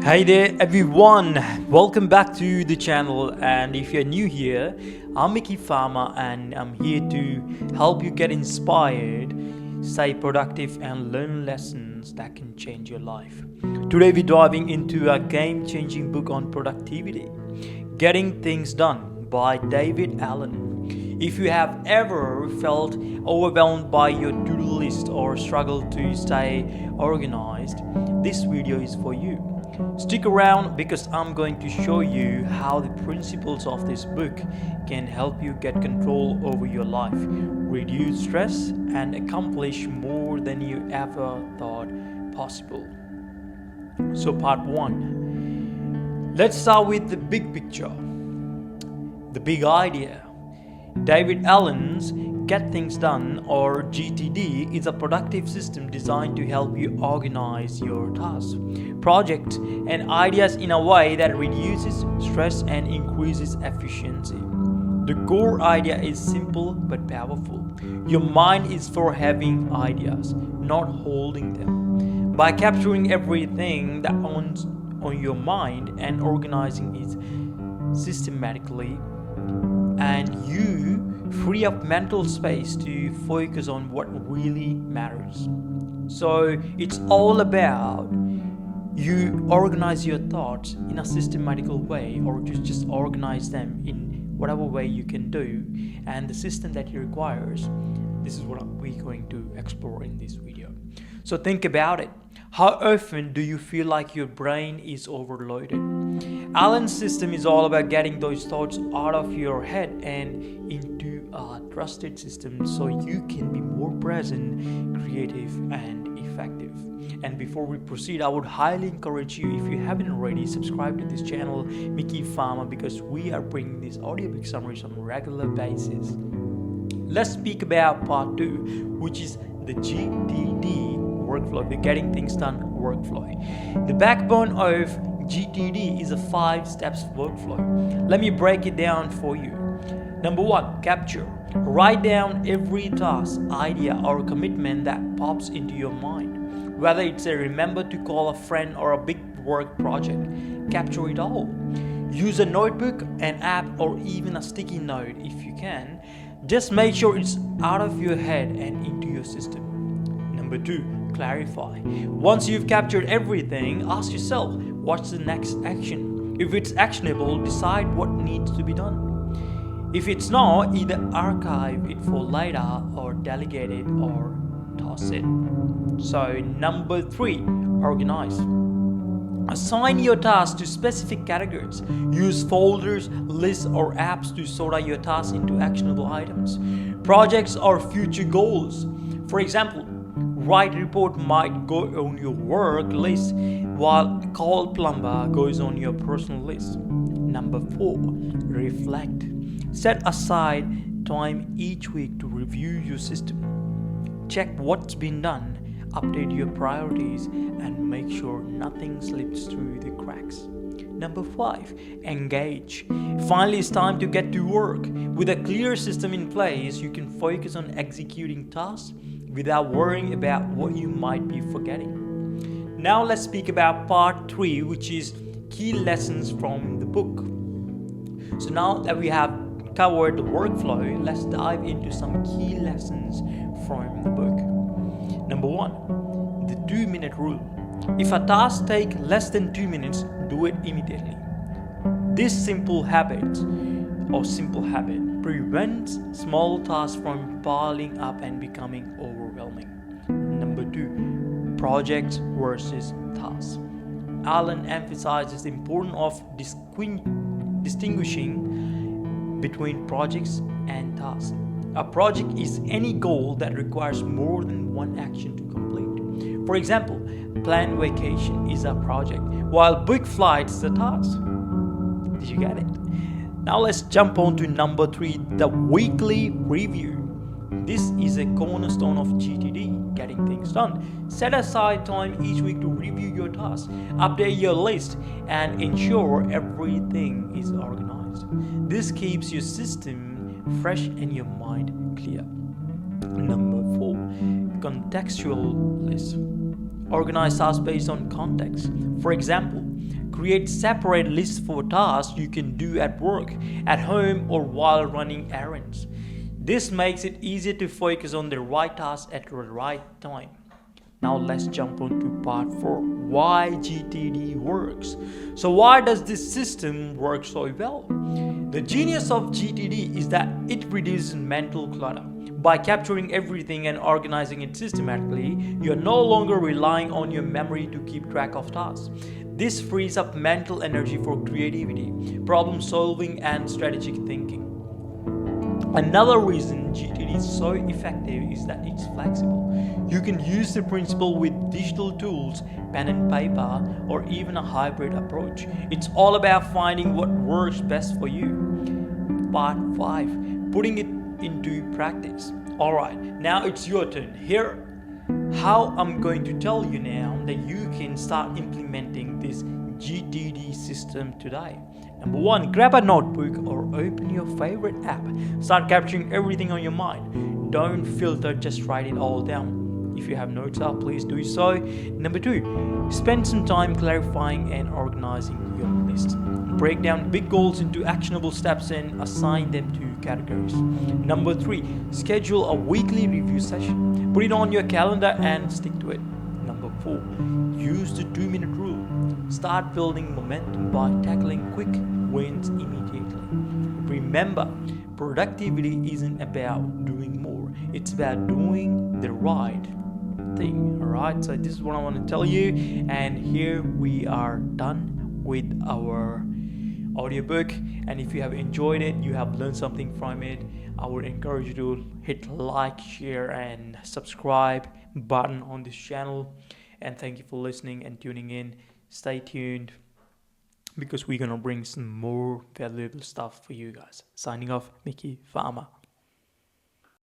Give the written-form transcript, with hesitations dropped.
Hey there everyone, welcome back to the channel, and if you're new here, I'm Miki Farmer and I'm here to help you get inspired, stay productive and learn lessons that can change your life. Today we're diving into a game-changing book on productivity, Getting Things Done by David Allen. If you have ever felt overwhelmed by your to-do list or struggled to stay organized, this video is for you. Stick around because I'm going to show you how the principles of this book can help you get control over your life, reduce stress, and accomplish more than you ever thought possible. So, part 1. Let's start with the big picture, the big idea. David Allen's Get Things Done, or GTD, is a productive system designed to help you organize your tasks, projects, and ideas in a way that reduces stress and increases efficiency. The core idea is simple but powerful. Your mind is for having ideas, not holding them. By capturing everything that on your mind and organizing it systematically, and you free up mental space to focus on what really matters. So it's all about you organize your thoughts in a systematical way, or just organize them in whatever way you can do, and the system that it requires. This is what we're going to explore in this video. So think about it. How often do you feel like your brain is overloaded? Allen's system is all about getting those thoughts out of your head and into a trusted system so you can be more present, creative, and effective. And before we proceed, I would highly encourage you, if you haven't already, subscribe to this channel, Miki Farmer, because we are bringing these audiobook summaries on a regular basis. Let's speak about part 2, which is the GTD workflow, the Getting Things Done workflow. The backbone of GTD is a 5 steps workflow. Let me break it down for you. Number 1, capture. Write down every task, idea, or commitment that pops into your mind. Whether it's a remember to call a friend or a big work project, capture it all. Use a notebook, an app, or even a sticky note if you can. Just make sure it's out of your head and into your system. Number 2, clarify. Once you've captured everything, ask yourself, what's the next action? If it's actionable, decide what needs to be done. If it's not, either archive it for later or delegate it or toss it. So number 3, organize. Assign your tasks to specific categories. Use folders, lists, or apps to sort out your tasks into actionable items, projects, or future goals. For example, write report might go on your work list, while call plumber goes on your personal list. Number 4, reflect. Set aside time each week to review your system. Check what's been done, update your priorities, and make sure nothing slips through the cracks. Number 5, engage. Finally, it's time to get to work. With a clear system in place, you can focus on executing tasks without worrying about what you might be forgetting. Now let's speak about part 3, which is key lessons from the book. So now that we have covered the workflow, let's dive into some key lessons from the book. Number 1, the 2-minute rule. If a task takes less than 2 minutes, do it immediately. This simple habit prevents small tasks from piling up and becoming overwhelming. Number 2, projects versus tasks. Allen emphasizes the importance of distinguishing between projects and tasks. A project is any goal that requires more than one action to complete. For example, planned vacation is a project, while book flights is a task. Did you get it? Now let's jump on to number 3, the weekly review. This is a cornerstone of GTD, Getting Things Done. Set aside time each week to review your tasks, update your list, and ensure everything is organized. This keeps your system fresh and your mind clear. Number 4, contextual list. Organize tasks based on context. For example, Create separate lists for tasks you can do at work, at home, or while running errands. This makes it easier to focus on the right task at the right time. Now let's jump on to part 4, why GTD works. So why does this system work so well? The genius of GTD is that it reduces mental clutter. By capturing everything and organizing it systematically, you are no longer relying on your memory to keep track of tasks. This frees up mental energy for creativity, problem solving, and strategic thinking. Another reason GTD is so effective is that it's flexible. You can use the principle with digital tools, pen and paper, or even a hybrid approach. It's all about finding what works best for you. Part 5, putting it into practice. Alright, now it's your turn. Here, how I'm going to tell you now that you can start implementing this GTD system today. Number 1, grab a notebook or open your favorite app. Start capturing everything on your mind. Don't filter, just write it all down. If you have notes up, please do so. Number 2, spend some time clarifying and organizing your list. Break down big goals into actionable steps and assign them to categories. Number 3, schedule a weekly review session. Put it on your calendar and stick to it. Number 4, use the 2-minute rule. Start building momentum by tackling quick wins immediately. Remember, productivity isn't about doing more, it's about doing the right thing. Alright, so this is what I want to tell you, and here we are done with our audiobook. And if you have enjoyed it, you have learned something from it, I would encourage you to hit like, share, and subscribe button on this channel. And thank you for listening and tuning in. Stay tuned, because we're gonna bring some more valuable stuff for you guys. Signing off, Miki Farmer.